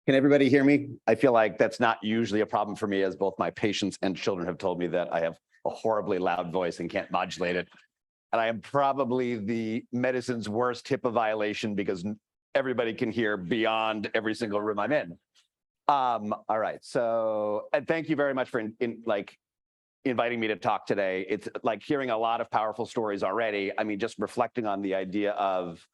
Can everybody hear me? I feel like that's not usually a problem for me, as both my patients and children have told me that I have a horribly loud voice and can't modulate it. And I am probably the medicine's worst HIPAA violation because everybody can hear beyond every single room I'm in. All right, so and thank you very much for inviting me to talk today. It's like hearing a lot of powerful stories already. I mean, just reflecting on the idea of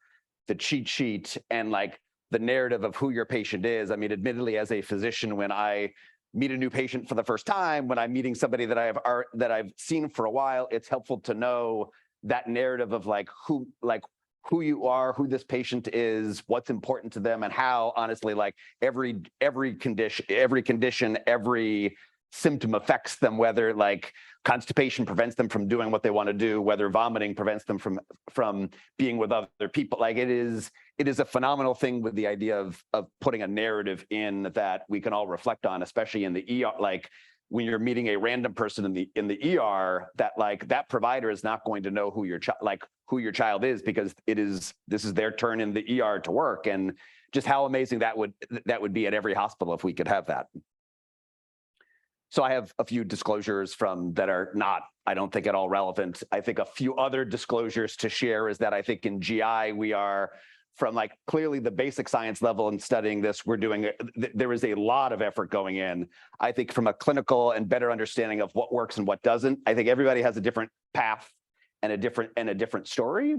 the cheat sheet and like the narrative of who your patient is. I mean, admittedly, as a physician, when I meet a new patient for the first time, when I'm meeting somebody that I've seen for a while, it's helpful to know that narrative of who you are, who this patient is, what's important to them, and how honestly, like every condition, every symptom affects them, whether like constipation prevents them from doing what they want to do, whether vomiting prevents them from being with other people. Like it is a phenomenal thing with the idea of putting a narrative in that we can all reflect on, especially in the ER. Like when you're meeting a random person in the ER, that provider is not going to know who your child is, because this is their turn in the ER to work. And just how amazing that would be at every hospital if we could have that. So I have a few disclosures that are not, I don't think, at all relevant. I think a few other disclosures to share is that I think in GI, we are from clearly the basic science level in studying this, there is a lot of effort going in. I think from a clinical and better understanding of what works and what doesn't, I think everybody has a different path and a different story.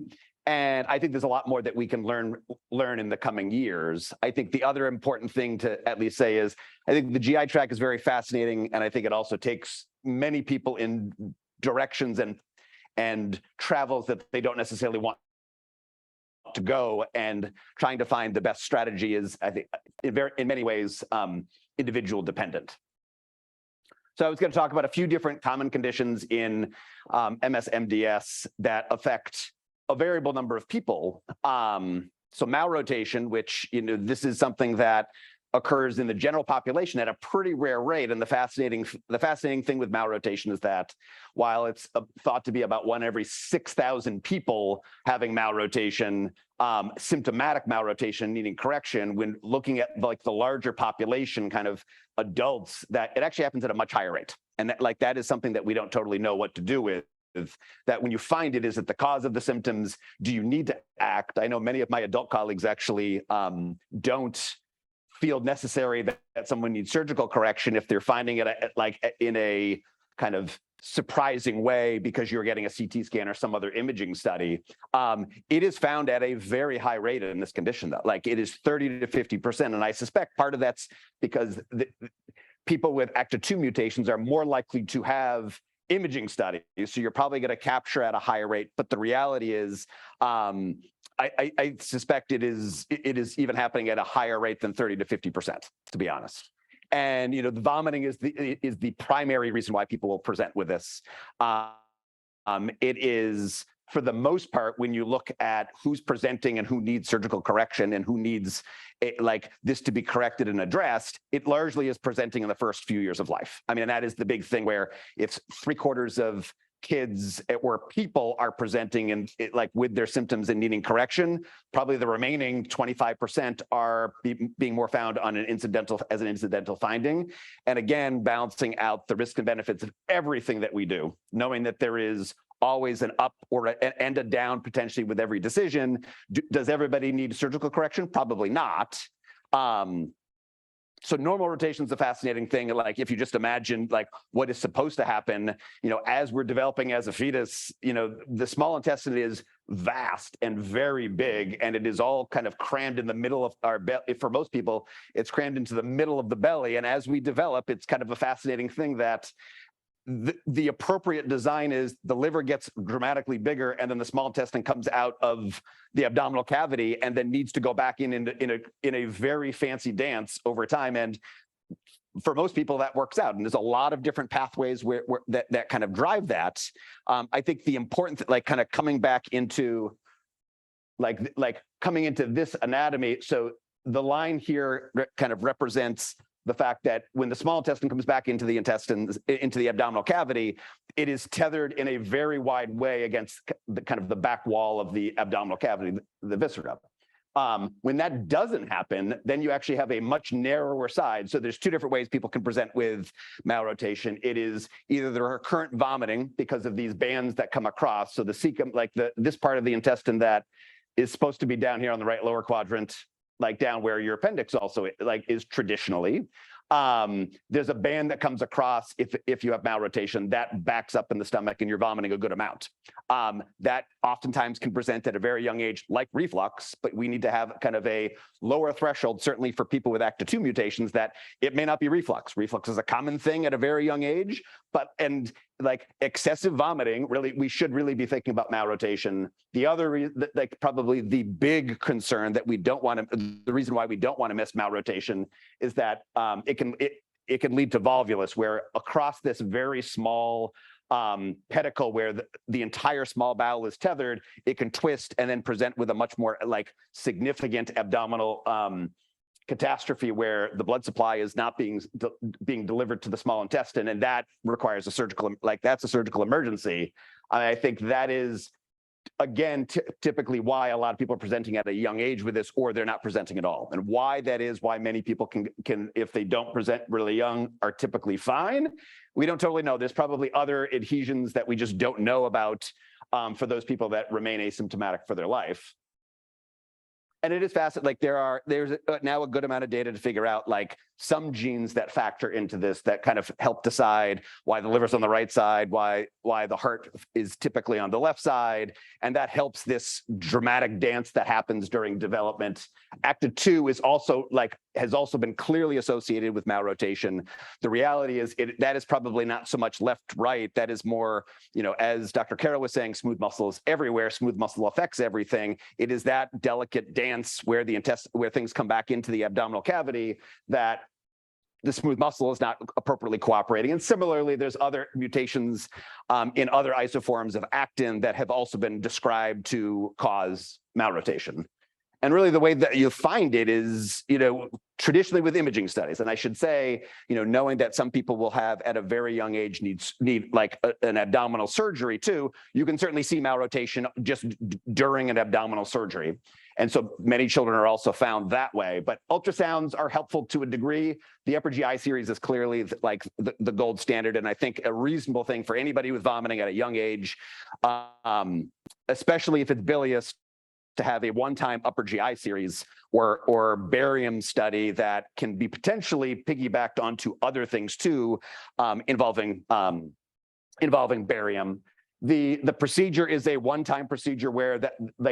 And I think there's a lot more that we can learn in the coming years. I think the other important thing to at least say is, I think the GI track is very fascinating, and I think it also takes many people in directions and travels that they don't necessarily want to go, and trying to find the best strategy is, I think, in many ways, individual dependent. So I was going to talk about a few different common conditions in MSMDS that affect a variable number of people. So malrotation, which, this is something that occurs in the general population at a pretty rare rate. And the fascinating thing with malrotation is that while it's thought to be about 1 every 6,000 people having malrotation, symptomatic malrotation needing correction, when looking at the larger population, kind of adults, that it actually happens at a much higher rate. And that is something that we don't totally know what to do with. That when you find it, is it the cause of the symptoms? Do you need to act? I know many of my adult colleagues actually don't feel necessary that someone needs surgical correction if they're finding it in a kind of surprising way because you're getting a CT scan or some other imaging study. It is found at a very high rate in this condition, though. It is 30 to 50%. And I suspect part of that's because people with ACTA2 mutations are more likely to have imaging studies, so you're probably going to capture at a higher rate. But the reality is, I suspect it is even happening at a higher rate than 30 to 50%, to be honest. And the vomiting is the primary reason why people will present with this. It is, for the most part, when you look at who's presenting and who needs surgical correction and who needs this to be corrected and addressed, it largely is presenting in the first few years of life. I mean, and that is the big thing, where if 3/4 of kids or people are presenting and with their symptoms and needing correction, probably the remaining 25% are being more found on as an incidental finding. And again, balancing out the risks and benefits of everything that we do, knowing that there is always an up and a down potentially with every decision. Does everybody need surgical correction? Probably not. So normal rotation is a fascinating thing. If you just imagine what is supposed to happen, as we're developing as a fetus, the small intestine is vast and very big, and it is all kind of crammed in the middle of our belly. For most people, it's crammed into the middle of the belly. And as we develop, it's kind of a fascinating thing that the appropriate design is the liver gets dramatically bigger, and then the small intestine comes out of the abdominal cavity and then needs to go back in a very fancy dance over time. And for most people, that works out. And there's a lot of different pathways that kind of drive that. I think the important, kind of coming back into coming into this anatomy. So the line here kind of represents the fact that when the small intestine comes back into the abdominal cavity, it is tethered in a very wide way against the back wall of the abdominal cavity, the viscera. When that doesn't happen, then you actually have a much narrower side. So there's two different ways people can present with malrotation. It is either the recurrent vomiting because of these bands that come across. So the cecum, like this part of the intestine that is supposed to be down here on the right lower quadrant, like down where your appendix also like is traditionally. There's a band that comes across if you have malrotation that backs up in the stomach and you're vomiting a good amount. That oftentimes can present at a very young age like reflux, but we need to have kind of a lower threshold, certainly for people with ACTA2 mutations, that it may not be reflux. Reflux is a common thing at a very young age, and like excessive vomiting, really, we should really be thinking about malrotation. The other, like probably the big concern that we don't want to, the reason why we don't want to miss malrotation is that it can lead to volvulus, where across this very small pedicle where the entire small bowel is tethered, it can twist and then present with a much more like significant abdominal catastrophe where the blood supply is not being delivered to the small intestine, and that requires a surgical, like that's a surgical emergency. I think that is, again, typically why a lot of people are presenting at a young age with this, or they're not presenting at all. And why that is, why many people can if they don't present really young, are typically fine. We don't totally know. There's probably other adhesions that we just don't know about for those people that remain asymptomatic for their life. And it is fascinating, like there's now a good amount of data to figure out like some genes that factor into this that kind of help decide why the liver's on the right side, why the heart is typically on the left side, and that helps this dramatic dance that happens during development. ACTA2 is also has also been clearly associated with malrotation. The reality is that is probably not so much left-right. That is more, as Dr. Carroll was saying, smooth muscle is everywhere. Smooth muscle affects everything. It is that delicate dance where where things come back into the abdominal cavity that the smooth muscle is not appropriately cooperating. And similarly, there's other mutations in other isoforms of actin that have also been described to cause malrotation. And really the way that you find it is, traditionally with imaging studies. And I should say, knowing that some people will have at a very young age need like an abdominal surgery too, you can certainly see malrotation just during an abdominal surgery. And so many children are also found that way, but ultrasounds are helpful to a degree. The upper GI series is clearly like the gold standard. And I think a reasonable thing for anybody with vomiting at a young age, especially if it's bilious, to have a one-time upper GI series or barium study that can be potentially piggybacked onto other things too, involving barium. The procedure is a one-time procedure where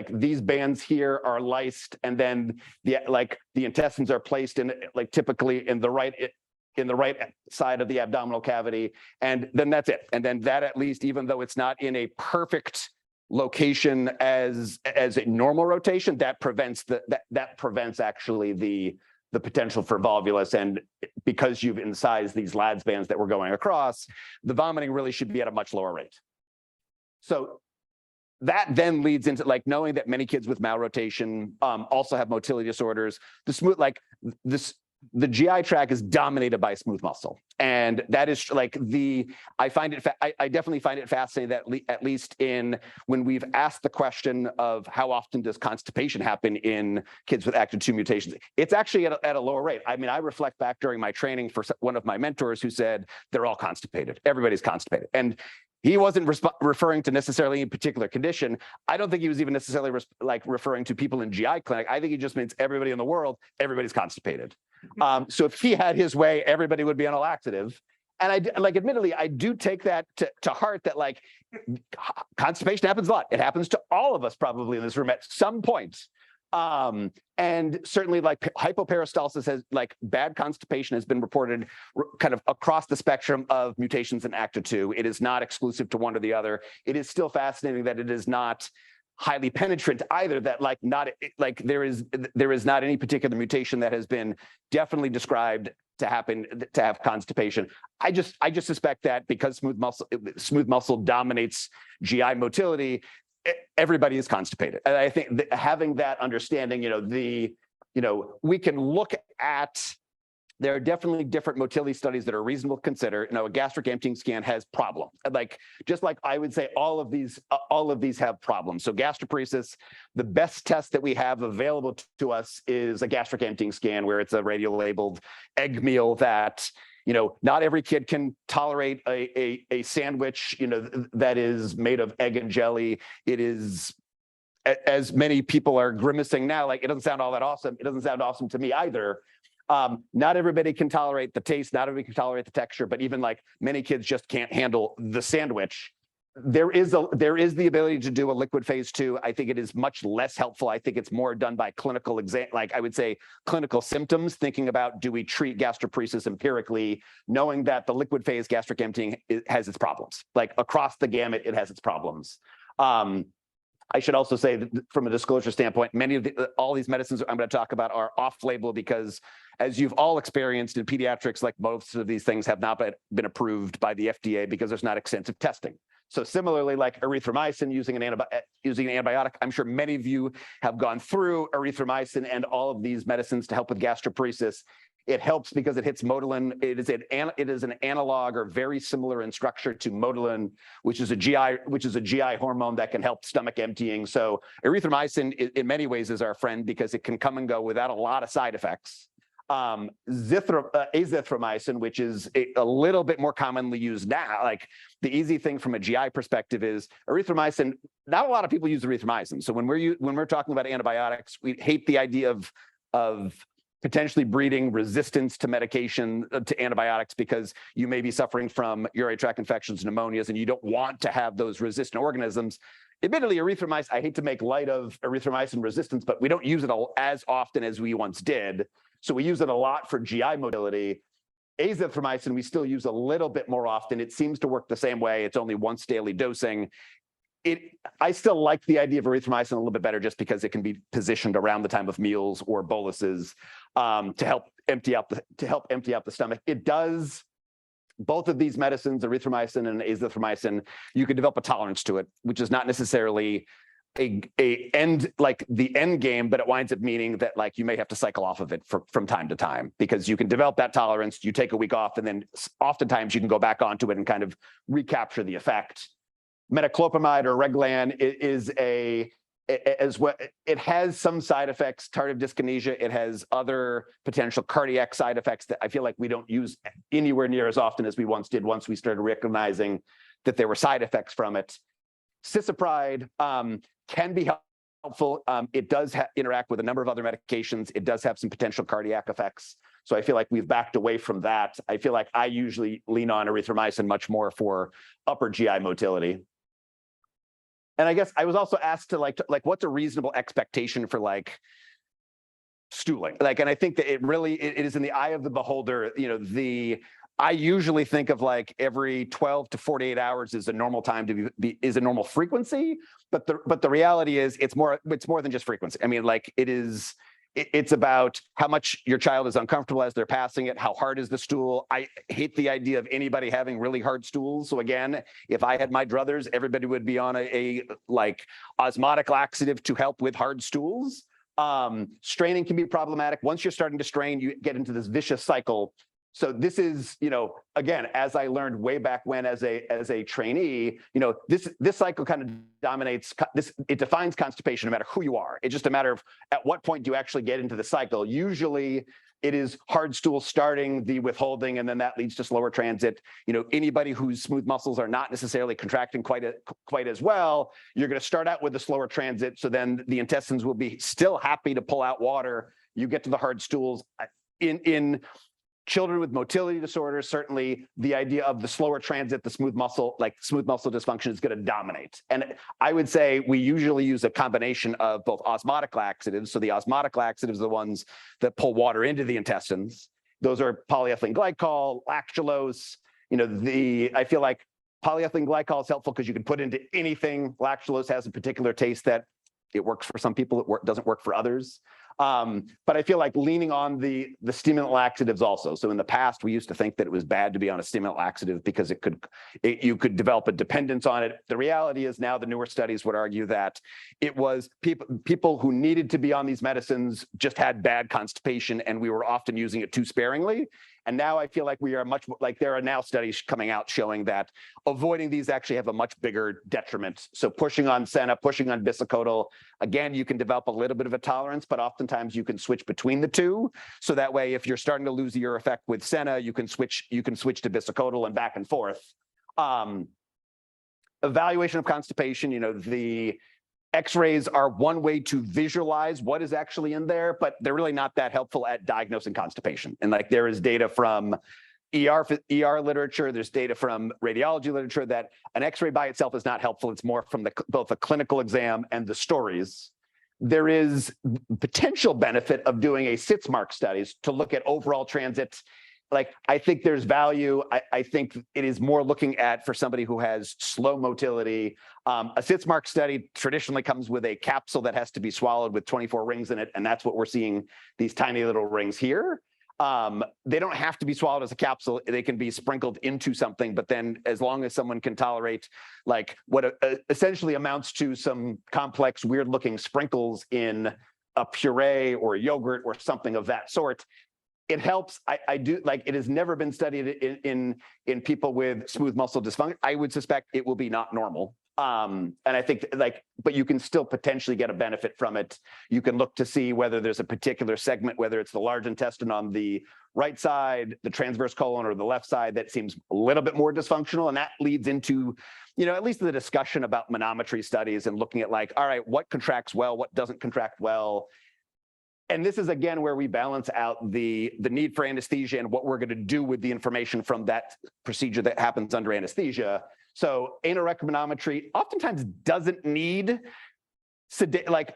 these bands here are lysed, and then the intestines are placed in typically in the right side of the abdominal cavity, and then that's it. And then that, at least, even though it's not in a perfect location as a normal rotation, that prevents actually the potential for volvulus. And because you've incised these LADS bands that we're going across, the vomiting really should be at a much lower rate. So that then leads into knowing that many kids with malrotation also have motility disorders. The GI tract is dominated by smooth muscle, and that is I definitely find it fascinating that at least when we've asked the question of how often does constipation happen in kids with ACTA2 mutations, it's actually at a lower rate. I mean, I reflect back during my training for one of my mentors who said they're all constipated. Everybody's constipated, and he wasn't referring to necessarily a particular condition. I don't think he was even necessarily referring to people in GI clinic. I think he just means everybody in the world, everybody's constipated. So if he had his way, everybody would be on a laxative. And admittedly, I do take that to heart, that constipation happens a lot. It happens to all of us probably in this room at some point. And certainly hypoperistalsis has bad constipation has been reported kind of across the spectrum of mutations in ACTA2. It is not exclusive to one or the other. It is still fascinating that it is not highly penetrant either, that there is not any particular mutation that has been definitely described to have constipation. I just suspect that because smooth muscle dominates GI motility, everybody is constipated. And I think that having that understanding, we can look at there are definitely different motility studies that are reasonable to consider. A gastric emptying scan has problems. Like, just like I would say all of these have problems. So gastroparesis, the best test that we have available to us is a gastric emptying scan, where it's a radio labeled egg meal that, not every kid can tolerate a sandwich, that is made of egg and jelly. It is, as many people are grimacing now, like, it doesn't sound all that awesome. It doesn't sound awesome to me either. Not everybody can tolerate the taste, not everybody can tolerate the texture, but even like many kids just can't handle the sandwich. There is the ability to do a liquid phase 2. I think it is much less helpful. I think it's more done by clinical exam, like I would say clinical symptoms, thinking about, do we treat gastroparesis empirically, knowing that the liquid phase gastric emptying has its problems. Like, across the gamut, it has its problems. I should also say that from a disclosure standpoint, all these medicines I'm going to talk about are off-label because, as you've all experienced in pediatrics, like, most of these things have not been approved by the FDA because there's not extensive testing. So similarly, like erythromycin, using an antibiotic, I'm sure many of you have gone through erythromycin and all of these medicines to help with gastroparesis. It helps because it hits motilin. It is an analog or very similar in structure to motilin, which is a GI hormone that can help stomach emptying. So erythromycin, in many ways, is our friend because it can come and go without a lot of side effects. Azithromycin, which is a little bit more commonly used now. Like, the easy thing from a GI perspective is erythromycin. Not a lot of people use erythromycin. So when we're talking about antibiotics, we hate the idea of potentially breeding resistance to medication, to antibiotics, because you may be suffering from urinary tract infections, pneumonias, and you don't want to have those resistant organisms. Admittedly, erythromycin, I hate to make light of erythromycin resistance, but we don't use it as often as we once did. So we use it a lot for GI motility. Azithromycin, we still use a little bit more often. It seems to work the same way. It's only once daily dosing. I still like the idea of erythromycin a little bit better, just because it can be positioned around the time of meals or boluses to help empty out the stomach. It does. Both of these medicines, erythromycin and azithromycin, you can develop a tolerance to it, which is not necessarily the end game, but it winds up meaning that, like, you may have to cycle off of it from time to time, because you can develop that tolerance. You take a week off, and then oftentimes you can go back onto it and kind of recapture the effect. Metoclopramide or Reglan it has some side effects, tardive dyskinesia. It has other potential cardiac side effects that I feel like we don't use anywhere near as often as we once did, once we started recognizing that there were side effects from it. Cisapride can be helpful. It does interact with a number of other medications. It does have some potential cardiac effects. So I feel like we've backed away from that. I feel like I usually lean on erythromycin much more for upper GI motility. And I guess I was also asked to like what's a reasonable expectation for like stooling? Like, and I think that it is in the eye of the beholder. I usually think of like every 12 to 48 hours is a normal time to is a normal frequency, but the reality is it's more than just frequency. I mean, like, it's about how much your child is uncomfortable as they're passing it. How hard is the stool? I hate the idea of anybody having really hard stools. So again, if I had my druthers, everybody would be on a osmotic laxative to help with hard stools. Straining can be problematic. Once you're starting to strain, you get into this vicious cycle. So this is, again, as I learned way back when as a trainee, this cycle kind of dominates it defines constipation no matter who you are. It's just a matter of at what point do you actually get into the cycle. Usually it is hard stool starting, the withholding, and then that leads to slower transit. Anybody whose smooth muscles are not necessarily contracting quite as well, you're going to start out with the slower transit. So then the intestines will be still happy to pull out water. You get to the hard stools. In children with motility disorders, certainly the idea of the slower transit, the smooth muscle dysfunction is going to dominate. And I would say we usually use a combination of both osmotic laxatives. So the osmotic laxatives are the ones that pull water into the intestines. Those are polyethylene glycol, lactulose. I feel like polyethylene glycol is helpful because you can put into anything. Lactulose has a particular taste that it works for some people, it doesn't work for others. But I feel like leaning on the stimulant laxatives also. So in the past, we used to think that it was bad to be on a stimulant laxative because you could develop a dependence on it. The reality is now the newer studies would argue that it was people who needed to be on these medicines just had bad constipation, and we were often using it too sparingly. And now I feel like we are much like there are now studies coming out showing that avoiding these actually have a much bigger detriment. So pushing on Senna, pushing on bisacodyl, again, you can develop a little bit of a tolerance, but oftentimes you can switch between the two. So that way, if you're starting to lose your effect with Senna, you can switch to bisacodyl and back and forth. Evaluation of constipation, the X-rays are one way to visualize what is actually in there, but they're really not that helpful at diagnosing constipation. And like there is data from ER literature, there's data from radiology literature that an X-ray by itself is not helpful. It's more from both the clinical exam and the stories. There is potential benefit of doing a SITS mark studies to look at overall transit. Like, I think there's value. I think it is more looking at for somebody who has slow motility. A SITS mark study traditionally comes with a capsule that has to be swallowed with 24 rings in it. And that's what we're seeing, these tiny little rings here. They don't have to be swallowed as a capsule. They can be sprinkled into something, but then as long as someone can tolerate like what essentially amounts to some complex, weird looking sprinkles in a puree or a yogurt or something of that sort, it helps. I do like it has never been studied in people with smooth muscle dysfunction. I would suspect it will be not normal. And I think but you can still potentially get a benefit from it. You can look to see whether there's a particular segment, whether it's the large intestine on the right side, the transverse colon, or the left side that seems a little bit more dysfunctional. And that leads into, at least the discussion about manometry studies and looking at all right, what contracts well, what doesn't contract well. And this is, again, where we balance out the need for anesthesia and what we're going to do with the information from that procedure that happens under anesthesia. So anorectal manometry oftentimes doesn't need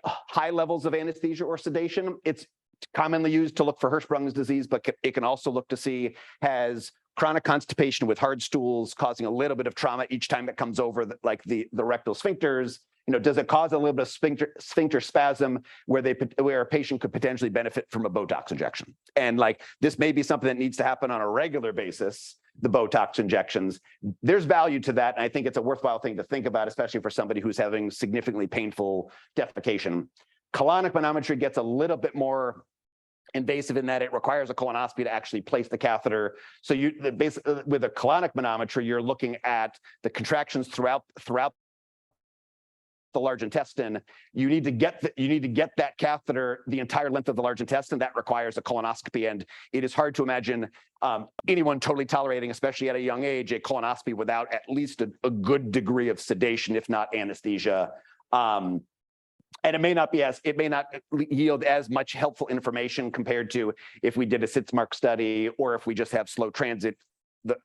high levels of anesthesia or sedation. It's commonly used to look for Hirschsprung's disease, but it can also look to see has chronic constipation with hard stools causing a little bit of trauma each time it comes over the rectal sphincters. Does it cause a little bit of sphincter spasm where a patient could potentially benefit from a Botox injection? And this may be something that needs to happen on a regular basis, the Botox injections. There's value to that. And I think it's a worthwhile thing to think about, especially for somebody who's having significantly painful defecation. Colonic manometry gets a little bit more invasive in that it requires a colonoscopy to actually place the catheter. So with a colonic manometry, you're looking at the contractions throughout the large intestine. You need to get that catheter the entire length of the large intestine. That requires a colonoscopy, and it is hard to imagine anyone totally tolerating, especially at a young age, a colonoscopy without at least a good degree of sedation, if not anesthesia. And it may not yield as much helpful information compared to if we did a SITS mark study or if we just have slow transit.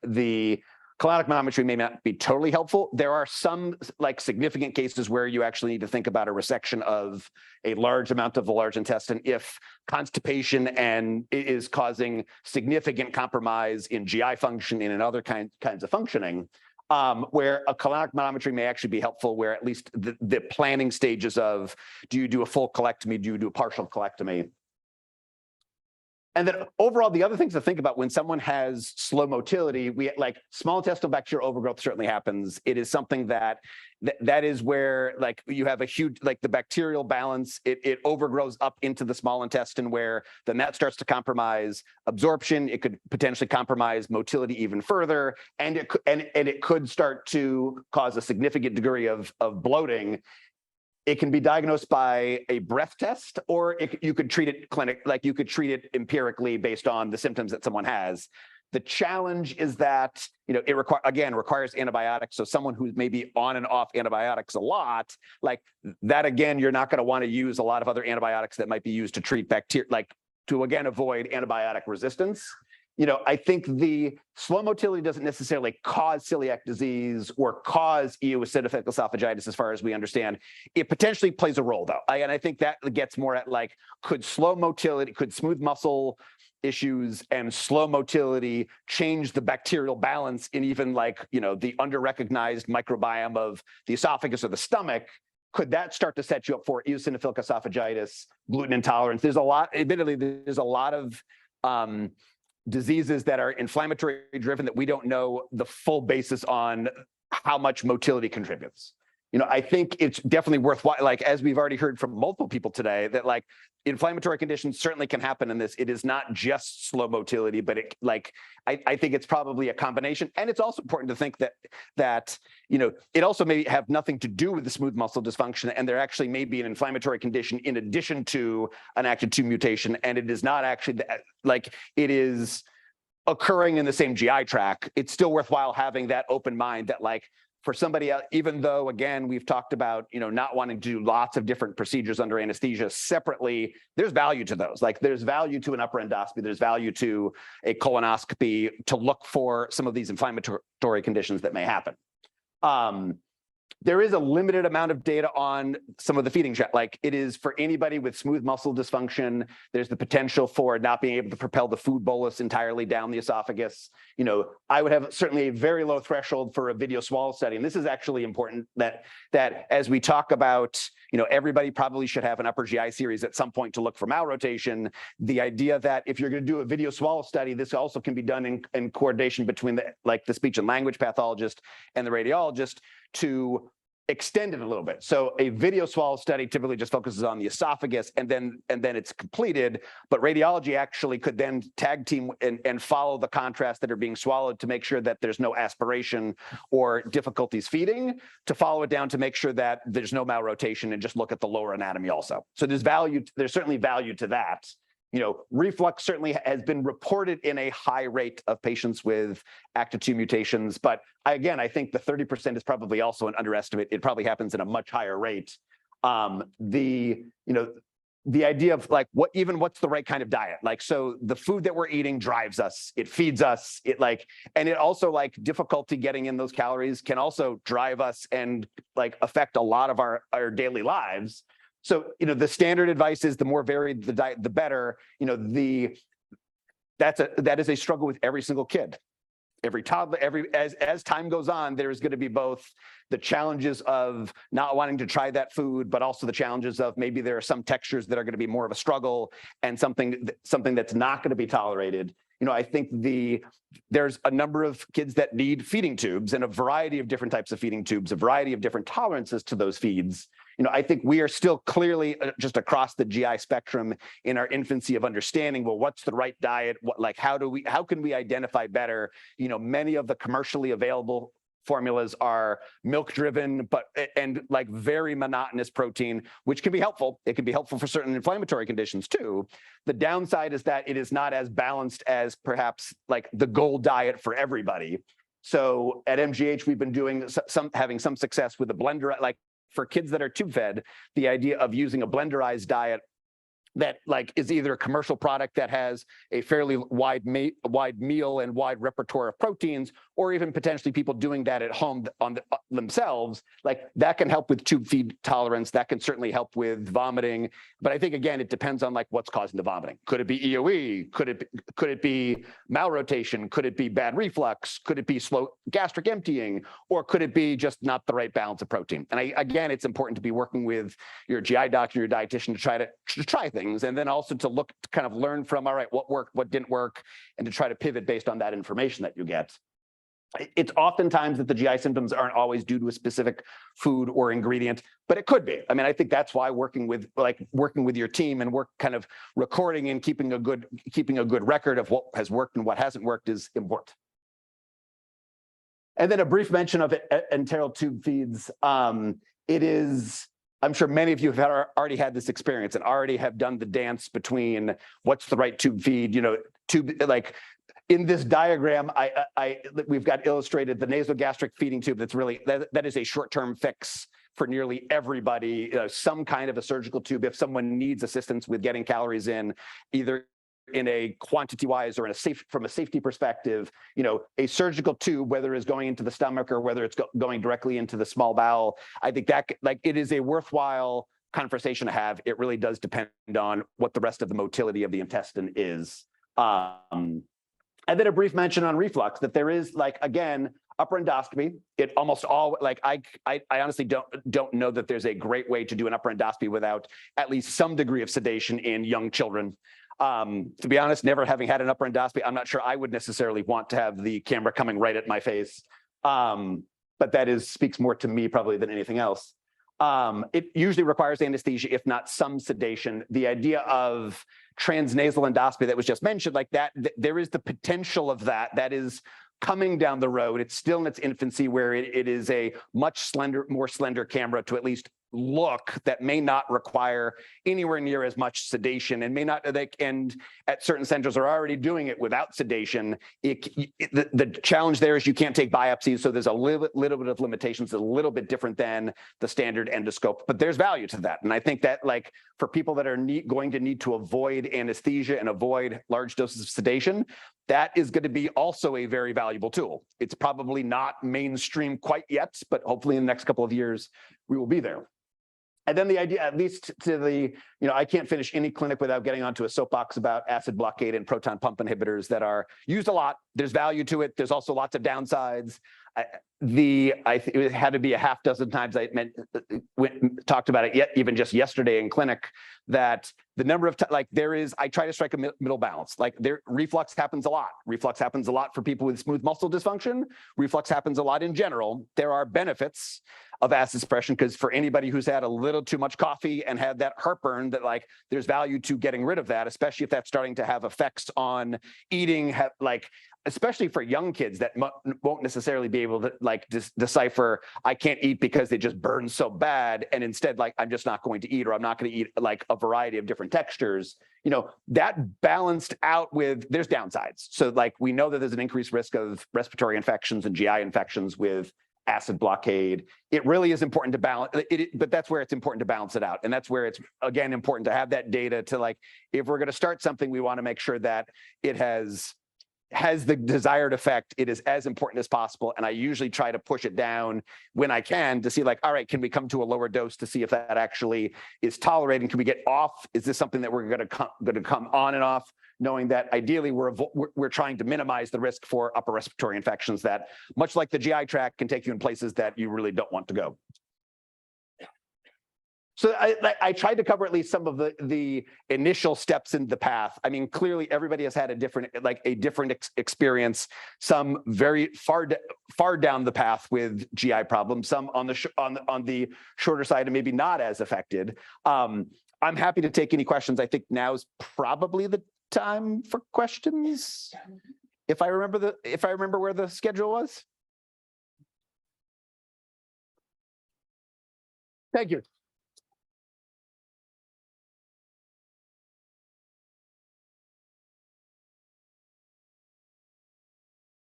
The colonic manometry may not be totally helpful. There are some significant cases where you actually need to think about a resection of a large amount of the large intestine if constipation and is causing significant compromise in GI function and in other kinds of functioning. Where a colonic manometry may actually be helpful, where at least the planning stages of, do you do a full colectomy, do you do a partial colectomy? And then overall, the other things to think about when someone has slow motility, small intestinal bacterial overgrowth certainly happens. It is something that is where you have a huge, the bacterial balance, it overgrows up into the small intestine, where then that starts to compromise absorption. It could potentially compromise motility even further. And it could start to cause a significant degree of bloating. It can be diagnosed by a breath test, or you could treat it you could treat it empirically based on the symptoms that someone has. The challenge is that, it requires antibiotics. So someone who's maybe on and off antibiotics a lot, that, again, you're not going to want to use a lot of other antibiotics that might be used to treat bacteria, to, again, avoid antibiotic resistance. I think the slow motility doesn't necessarily cause celiac disease or cause eosinophilic esophagitis, as far as we understand. It potentially plays a role, though. And I think that gets more at could smooth muscle issues and slow motility change the bacterial balance in even the under-recognized microbiome of the esophagus or the stomach? could that start to set you up for eosinophilic esophagitis, gluten intolerance? There's a lot, admittedly, there's a lot of diseases that are inflammatory driven that we don't know the full basis on how much motility contributes. I think it's definitely worthwhile, like, as we've already heard from multiple people today, that like inflammatory conditions certainly can happen in this. It is not just slow motility, but I think it's probably a combination. And it's also important to think that it also may have nothing to do with the smooth muscle dysfunction, and there actually may be an inflammatory condition in addition to an ACTD2 mutation, and it is not actually like it is occurring in the same GI tract. It's still worthwhile having that open mind that, like, for somebody else, even though, again, we've talked about, not wanting to do lots of different procedures under anesthesia separately, there's value to those. Like, there's value to an upper endoscopy, there's value to a colonoscopy to look for some of these inflammatory conditions that may happen. There is a limited amount of data on some of the feeding tract. Like, it is for anybody with smooth muscle dysfunction, there's the potential for not being able to propel the food bolus entirely down the esophagus. I would have certainly a very low threshold for a video swallow study. And this is actually important that as we talk about, everybody probably should have an upper GI series at some point to look for malrotation. The idea that if you're going to do a video swallow study, this also can be done in coordination between the speech and language pathologist and the radiologist to extend it a little bit. So a video swallow study typically just focuses on the esophagus and then it's completed, but radiology actually could then tag team and follow the contrasts that are being swallowed to make sure that there's no aspiration or difficulties feeding, to follow it down to make sure that there's no malrotation, and just look at the lower anatomy also. So there's certainly value to that. Reflux certainly has been reported in a high rate of patients with ACTD2 mutations, but again, I think the 30% is probably also an underestimate. It probably happens in a much higher rate. The idea of like what's the right kind of diet? Like, so the food that we're eating drives us, it feeds us, and it also, difficulty getting in those calories can also drive us and affect a lot of our daily lives. So, the standard advice is the more varied the diet, the better. That is a struggle with every single kid. Every toddler, as time goes on, there's going to be both the challenges of not wanting to try that food, but also the challenges of maybe there are some textures that are going to be more of a struggle, and something that's not going to be tolerated. I think there's a number of kids that need feeding tubes, and a variety of different types of feeding tubes, a variety of different tolerances to those feeds. I think we are still clearly just across the GI spectrum in our infancy of understanding, well, what's the right diet? How can we identify better? Many of the commercially available formulas are milk driven, and very monotonous protein, which can be helpful. It can be helpful for certain inflammatory conditions too. The downside is that it is not as balanced as perhaps the gold diet for everybody. So at MGH, we've been doing having some success with a blender, for kids that are tube fed, the idea of using a blenderized diet that is either a commercial product that has a fairly wide meal and wide repertoire of proteins, or even potentially people doing that at home themselves, that can help with tube feed tolerance. That can certainly help with vomiting. But I think, again, it depends on what's causing the vomiting. Could it be EOE? Could it be malrotation? Could it be bad reflux? Could it be slow gastric emptying? Or could it be just not the right balance of protein? And again, it's important to be working with your GI doctor, your dietitian, to try things. And then also to kind of learn from, all right, what worked, what didn't work, and to try to pivot based on that information that you get. It's oftentimes that the GI symptoms aren't always due to a specific food or ingredient, but it could be. I mean, I think that's why working with your team and kind of recording and keeping a good record of what has worked and what hasn't worked is important. And then a brief mention of enteral tube feeds. I'm sure many of you have already had this experience and already have done the dance between what's the right tube feed, in this diagram, we've got illustrated the nasogastric feeding tube. That is a short-term fix for nearly everybody, some kind of a surgical tube. If someone needs assistance with getting calories in, either in a quantity-wise or from a safety perspective, a surgical tube, whether it's going into the stomach or whether it's going directly into the small bowel, I think that it is a worthwhile conversation to have. It really does depend on what the rest of the motility of the intestine is. And then a brief mention on reflux, that there is, again, Upper endoscopy, it almost all, like I honestly don't know that there's a great way to do an upper endoscopy without at least some degree of sedation in young children. To be honest, never having had an upper endoscopy, I'm not sure I would necessarily want to have the camera coming right at my face. But that speaks more to me probably than anything else. It usually requires anesthesia, if not some sedation. The idea of transnasal endoscopy that was just mentioned, like that, there is the potential of that is coming down the road. It's still in its infancy, where it is a much more slender camera to at least look, that may not require anywhere near as much sedation, and may not, and at certain centers are already doing it without sedation. The challenge there is you can't take biopsies, so there's a little bit of limitations, a little bit different than the standard endoscope, but there's value to that. And I think that, like, for people that are going to need to avoid anesthesia and avoid large doses of sedation, that is going to be also a very valuable tool. It's probably not mainstream quite yet, but hopefully in the next couple of years, we will be there. And then the idea, at least to the, I can't finish any clinic without getting onto a soapbox about acid blockade and proton pump inhibitors that are used a lot. There's value to it. There's also lots of downsides. It had to be a half dozen times I talked about it, even just yesterday in clinic, that the number of I try to strike a middle balance. Like, reflux happens a lot. Reflux happens a lot for people with smooth muscle dysfunction. Reflux happens a lot in general. There are benefits of acid suppression, because for anybody who's had a little too much coffee and had that heartburn, that there's value to getting rid of that, especially if that's starting to have effects on eating, especially for young kids that won't necessarily be able to decipher, I can't eat because they just burn so bad, and instead I'm just not going to eat, or I'm not going to eat a variety of different textures. That balanced out with, there's downsides. So we know that there's an increased risk of respiratory infections and GI infections with acid blockade. It really is important to balance it, but that's where it's important to balance it out. And that's where it's, again, important to have that data to if we're going to start something, we want to make sure that it has the desired effect. It is as important as possible. And I usually try to push it down when I can to see all right, can we come to a lower dose to see if that actually is tolerated? Can we get off? Is this something that we're going to come on and off? Knowing that ideally we're trying to minimize the risk for upper respiratory infections that, much like the GI tract, can take you in places that you really don't want to go. So I tried to cover at least some of the initial steps in the path. I mean, clearly everybody has had a different experience. Some very far down the path with GI problems. Some on the shorter side and maybe not as affected. I'm happy to take any questions. I think now's probably the time for questions, if I remember where the schedule was. Thank you.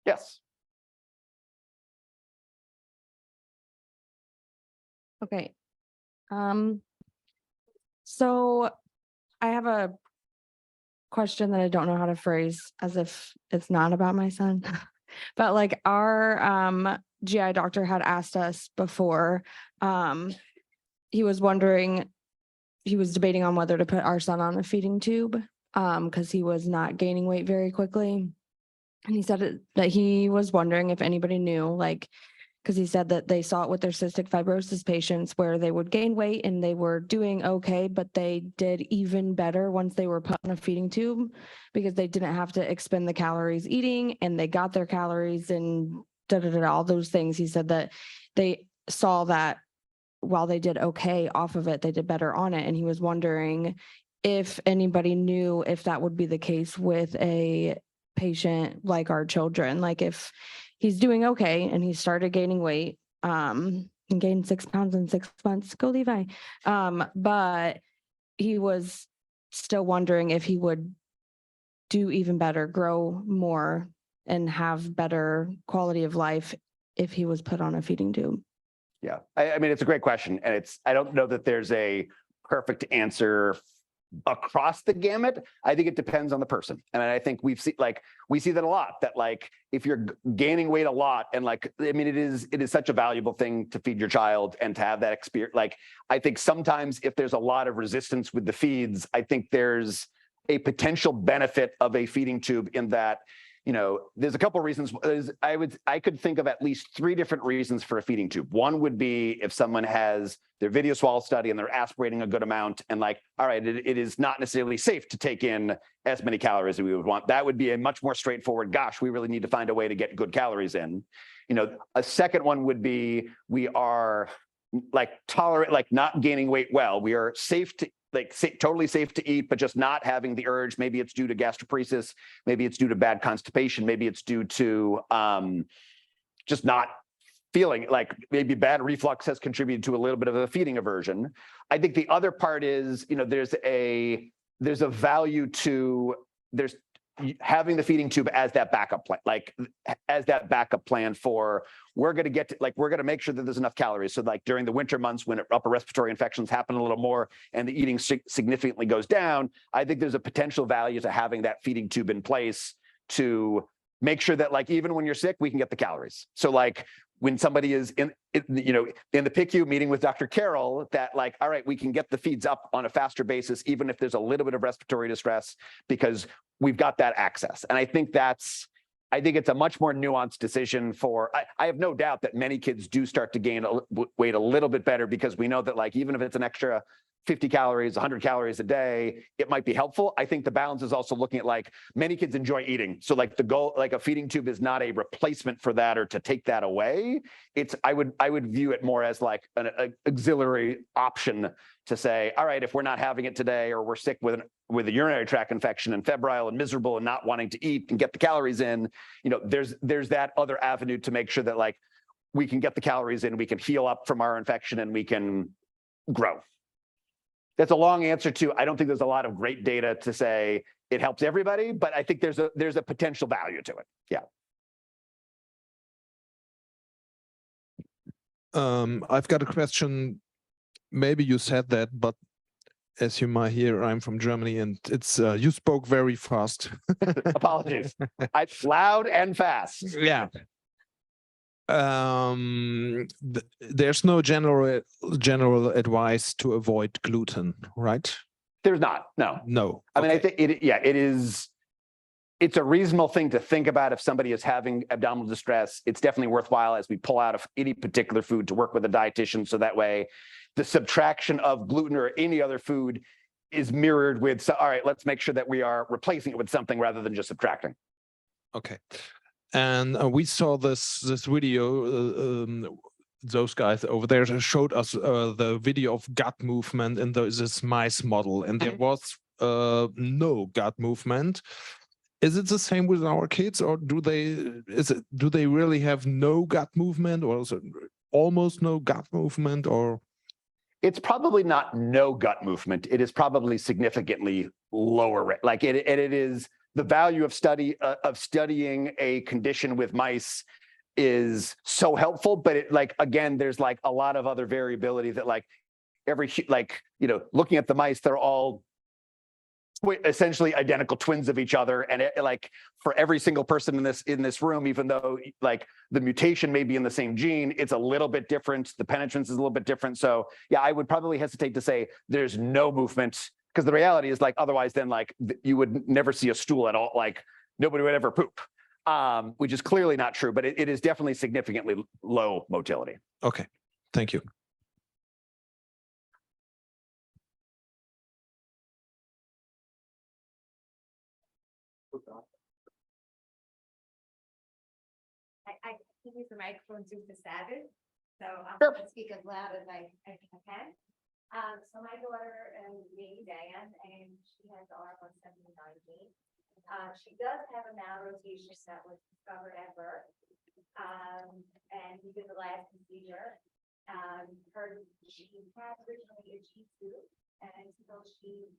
Yes. Okay. So I have a question that I don't know how to phrase as if it's not about my son, but our GI doctor had asked us before. He was debating on whether to put our son on a feeding tube because he was not gaining weight very quickly. And he said that he was wondering if anybody knew, because he said that they saw it with their cystic fibrosis patients where they would gain weight and they were doing okay, but they did even better once they were put on a feeding tube because they didn't have to expend the calories eating and they got their calories and all those things. He said that they saw that while they did okay off of it, they did better on it. And he was wondering if anybody knew if that would be the case with a patient like our children, if he's doing okay and he started gaining weight and gained 6 pounds in 6 months, go Levi. But he was still wondering if he would do even better, grow more, and have better quality of life if he was put on a feeding tube. Yeah, I mean, it's a great question. And I don't know that there's a perfect answer across the gamut. I think it depends on the person. And I think we see that a lot, that if you're gaining weight a lot and it is such a valuable thing to feed your child and to have that experience. I think sometimes if there's a lot of resistance with the feeds, I think there's a potential benefit of a feeding tube in that there's a couple of reasons. I could think of at least 3 different reasons for a feeding tube. One would be if someone has their video swallow study and they're aspirating a good amount and like, all right, it is not necessarily safe to take in as many calories as we would want. That would be a much more straightforward, gosh, we really need to find a way to get good calories in. A second one would be we are not gaining weight well. We are safe to totally safe to eat, but just not having the urge. Maybe it's due to gastroparesis. Maybe it's due to bad constipation. Maybe it's due to just not feeling like maybe bad reflux has contributed to a little bit of a feeding aversion. I think the other part is, there's a value to having the feeding tube as that backup plan, for we're going to make sure that there's enough calories. So like during the winter months when upper respiratory infections happen a little more and the eating significantly goes down, I think there's a potential value to having that feeding tube in place to make sure that even when you're sick, we can get the calories. So when somebody is in the PICU meeting with Dr. Carroll, that all right, we can get the feeds up on a faster basis, even if there's a little bit of respiratory distress, because we've got that access. And I think it's a much more nuanced decision I have no doubt that many kids do start to gain weight a little bit better, because we know that even if it's an extra 50 calories, 100 calories a day, it might be helpful. I think the balance is also looking at many kids enjoy eating. So the goal, a feeding tube is not a replacement for that or to take that away. I would view it more as an auxiliary option to say, all right, if we're not having it today, or we're sick with a urinary tract infection and febrile and miserable and not wanting to eat and get the calories in, there's that other avenue to make sure that we can get the calories in, we can heal up from our infection, and we can grow. That's a long answer to, I don't think there's a lot of great data to say it helps everybody, but I think there's a potential value to it. Yeah. I've got a question. Maybe you said that, but as you might hear, I'm from Germany, and it's you spoke very fast. Apologies. Loud and fast. Yeah. There's no general advice to avoid gluten, right? There's not. No. I mean, I think it is. It's a reasonable thing to think about if somebody is having abdominal distress. It's definitely worthwhile as we pull out of any particular food to work with a dietitian, so that way the subtraction of gluten or any other food is mirrored with, all right, let's make sure that we are replacing it with something rather than just subtracting. Okay. And we saw this video, those guys over there showed us the video of gut movement in this mice model, and there was no gut movement. Is it the same with our kids, or do they really have no gut movement, or is it almost no gut movement, or? It's probably not no gut movement. It is probably significantly lower. It is the value of studying a condition with mice is so helpful, but again, there's a lot of other variability that looking at the mice, they're all essentially identical twins of each other, and for every single person in this room, even though the mutation may be in the same gene, it's a little bit different. The penetrance is a little bit different. So yeah, I would probably hesitate to say there's no movement, because the reality is otherwise then you would never see a stool at all. Nobody would ever poop, which is clearly not true, but it is definitely significantly low motility. Okay, thank you. I can use the microphone due to Savage, so I'm Sure. going to speak as loud as I can. So my daughter is named Diane, and she has R179 she does have a malrotation that was discovered at birth, and we did the last procedure. She had originally a G2, and until she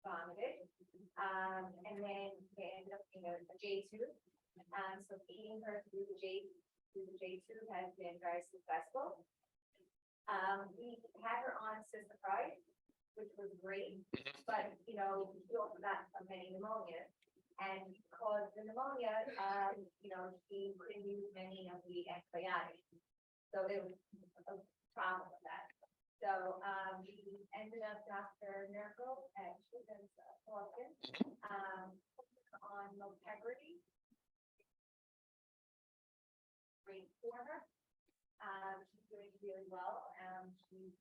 vomited, and then they ended up being a J2. So feeding her through the J2 has been very successful. We had her on Cisapride, which was great, but we also got many pneumonias, and because the pneumonia, she couldn't use many of the antibiotics, so there was a problem with that. So we ended up Dr. Miracle at Children's Boston on Motegrity. really well. She's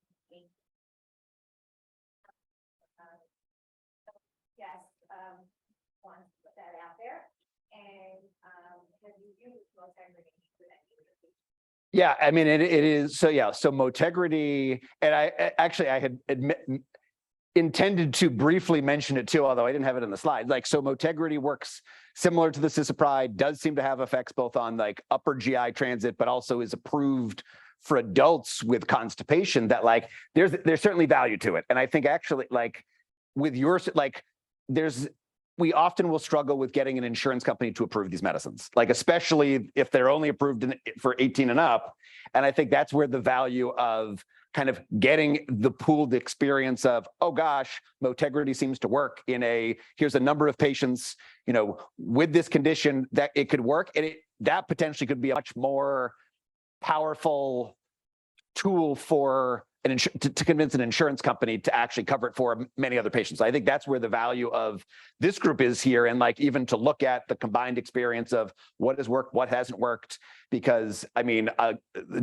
yes, want to put that out there. And have you used Motegrity for that? Yeah, I mean, it is, so yeah, so Motegrity, and I had intended to briefly mention it too, although I didn't have it in the slide. Like, so Motegrity works similar to the cisapride, does seem to have effects both on like upper GI transit, but also is approved for adults with constipation, that like, there's certainly value to it. And I think actually like with yours, like we often will struggle with getting an insurance company to approve these medicines, like especially if they're only approved for 18 and up. And I think that's where the value of kind of getting the pooled experience of, oh gosh, Motegrity seems to work here's a number of patients, with this condition that it could work. And that potentially could be a much more powerful tool for to convince an insurance company to actually cover it for many other patients. I think that's where the value of this group is here, and like even to look at the combined experience of what has worked, what hasn't worked. Because I mean, a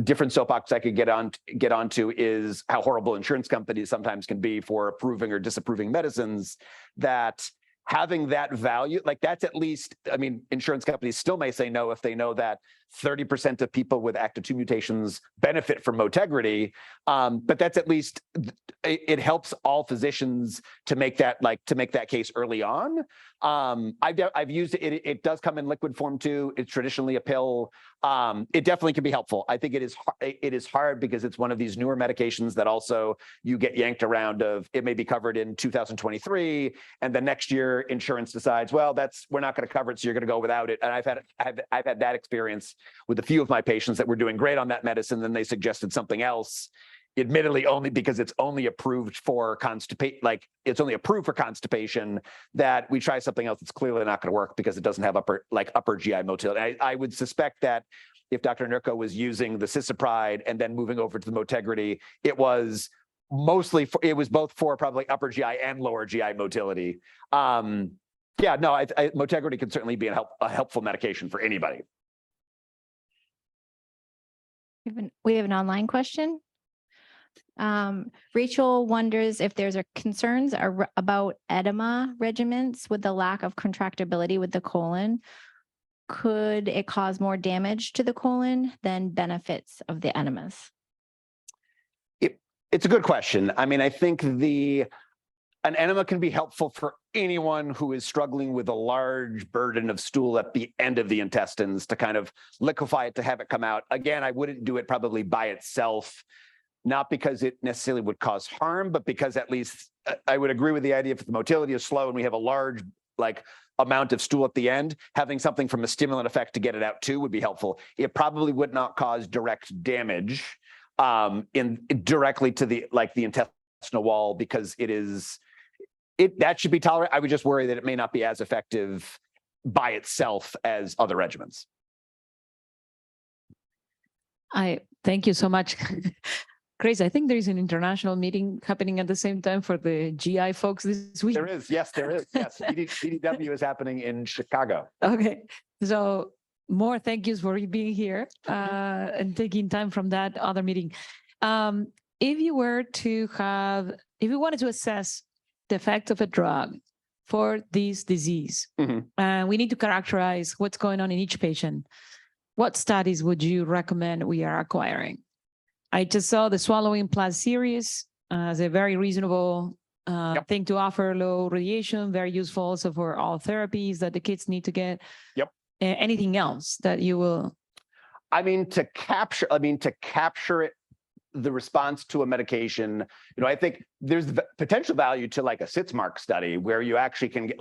different soapbox I could get onto is how horrible insurance companies sometimes can be for approving or disapproving medicines. That having that value, like that's at least, I mean, insurance companies still may say no if they know that 30% of people with ACTA2 mutations benefit from Motegrity. But that's at least, it helps all physicians to make that case early on. I've used it. It does come in liquid form too. It's traditionally a pill. It definitely can be helpful. I think it is hard because it's one of these newer medications that also you get yanked around of, it may be covered in 2023, and the next year insurance decides, well, we're not going to cover it, so you're going to go without it. And I've had that experience with a few of my patients that were doing great on that medicine, then they suggested something else, admittedly only because it's only approved for constipation, that we try something else that's clearly not going to work because it doesn't have upper GI motility. I would suspect that if Dr. Nurko was using the cisapride and then moving over to the Motegrity, it was both for probably upper GI and lower GI motility. Motegrity can certainly be a helpful medication for anybody. We have an online question. Rachel wonders if there's concerns about edema regimens with the lack of contractibility with the colon. Could it cause more damage to the colon than benefits of the enemas? It's a good question. I mean, I think an enema can be helpful for anyone who is struggling with a large burden of stool at the end of the intestines to kind of liquefy it, to have it come out. Again, I wouldn't do it probably by itself, not because it necessarily would cause harm, but because at least I would agree with the idea if the motility is slow and we have a large amount of stool at the end, having something from a stimulant effect to get it out too would be helpful. It probably would not cause direct damage directly to the intestinal wall, because that should be tolerated. I would just worry that it may not be as effective by itself as other regimens. I thank you so much. Grace, I think there is an international meeting happening at the same time for the GI folks this week. There is. Yes. CDW is happening in Chicago. Okay. So more thank yous for being here and taking time from that other meeting. If you wanted to assess the effect of a drug for this disease, we need to characterize what's going on in each patient. What studies would you recommend we are acquiring? I just saw the Swallowing Plus series as a very reasonable thing to offer, low radiation, very useful also for all therapies that the kids need to get. Yep. Anything else that you will? I mean, to capture it, the response to a medication, I think there's potential value to like a SITSMARC study where you actually can get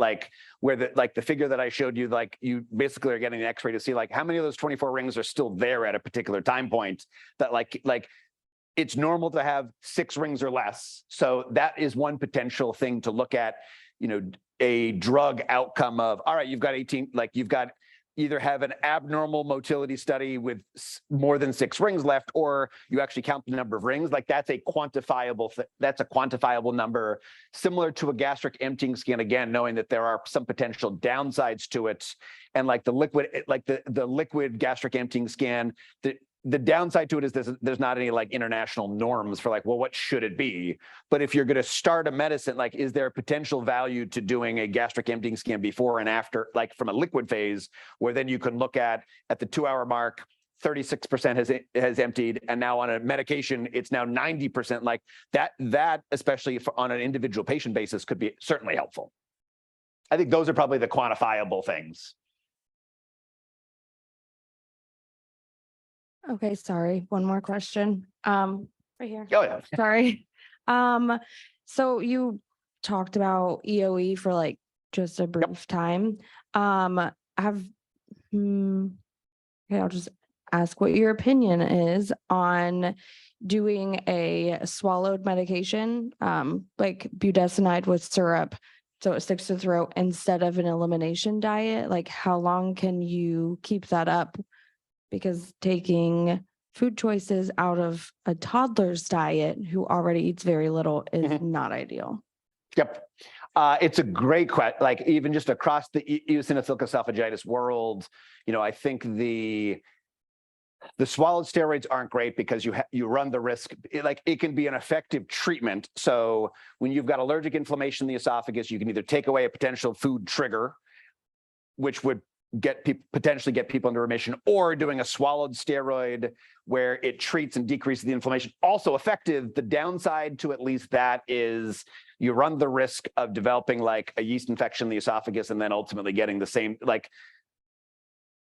where the figure that I showed you, you basically are getting an X-ray to see how many of those 24 rings are still there at a particular time point, that it's normal to have 6 rings or less. So that is one potential thing to look at, a drug outcome of, all right, you've got 18, you've got either have an abnormal motility study with more than 6 rings left, or you actually count the number of rings. That's a quantifiable number, similar to a gastric emptying scan, again, knowing that there are some potential downsides to it. And the liquid gastric emptying scan, the downside to it is there's not any like international norms for like, well, what should it be? But if you're going to start a medicine, like, is there potential value to doing a gastric emptying scan before and after, like from a liquid phase, where then you can look at the 2-hour mark, 36% has emptied, and now on a medication, it's now 90%. Like that, especially on an individual patient basis, could be certainly helpful. I think those are probably the quantifiable things. Okay, sorry. One more question. Right here. Oh yeah. Sorry. So you talked about EOE for like just a brief time. Okay, I'll just ask what your opinion is on doing a swallowed medication, like budesonide with syrup, so it sticks to the throat instead of an elimination diet. Like, how long can you keep that up? Because taking food choices out of a toddler's diet who already eats very little is not ideal. Yep. It's a great question. Like even just across the eosinophilic esophagitis world, I think the swallowed steroids aren't great because you run the risk, it can be an effective treatment. So when you've got allergic inflammation in the esophagus, you can either take away a potential food trigger, which would potentially get people into remission, or doing a swallowed steroid where it treats and decreases the inflammation. Also effective. The downside to at least that is you run the risk of developing like a yeast infection in the esophagus and then ultimately getting the same, like,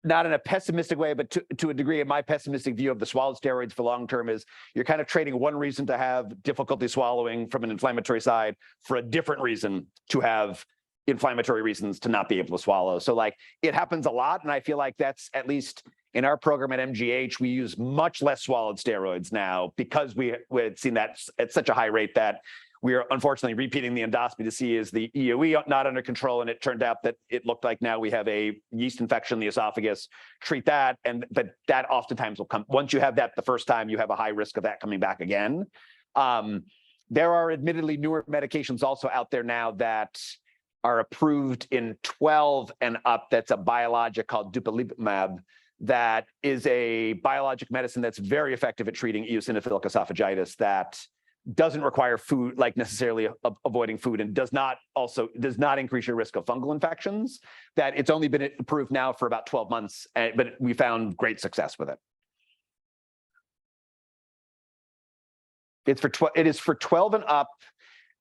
not in a pessimistic way, but to a degree, in my pessimistic view of the swallowed steroids for long-term is you're kind of trading one reason to have difficulty swallowing from an inflammatory side for a different reason to have inflammatory reasons to not be able to swallow. So like it happens a lot. And I feel like that's, at least in our program at MGH, we use much less swallowed steroids now because we had seen that at such a high rate that we are unfortunately repeating the endoscopy to see is the EOE not under control. And it turned out that it looked like now we have a yeast infection in the esophagus, treat that. But that oftentimes will come, once you have that the first time, you have a high risk of that coming back again. There are admittedly newer medications also out there now that are approved in 12 and up. That's a biologic called dupilumab that is a biologic medicine that's very effective at treating eosinophilic esophagitis that doesn't require food, like necessarily avoiding food, and does not increase your risk of fungal infections. That it's only been approved now for about 12 months, but we found great success with it. It is for 12 and up.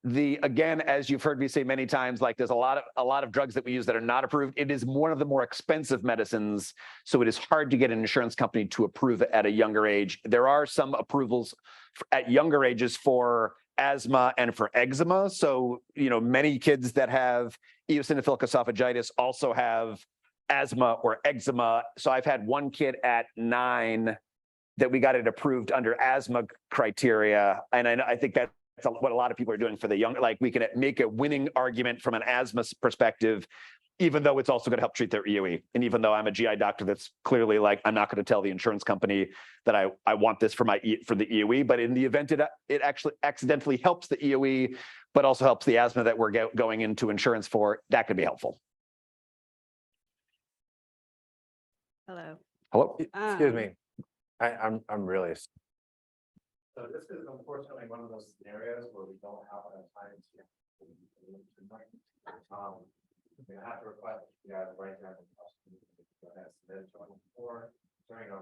Again, as you've heard me say many times, like there's a lot of drugs that we use that are not approved. It is one of the more expensive medicines, so it is hard to get an insurance company to approve it at a younger age. There are some approvals at younger ages for asthma and for eczema. So, many kids that have eosinophilic esophagitis also have asthma or eczema. So I've had one kid at 9 that we got it approved under asthma criteria, and I think that. That's what a lot of people are doing for the young. Like we can make a winning argument from an asthma perspective, even though it's also going to help treat their EOE. And even though I'm a GI doctor, that's clearly like, I'm not going to tell the insurance company that I want this for the EOE. But in the event it actually accidentally helps the EOE, but also helps the asthma that we're going into insurance for, that could be helpful. Hello. Hello. Excuse me. I'm really. So this is unfortunately one of those scenarios where we don't have enough time to. We have to request, right now, during our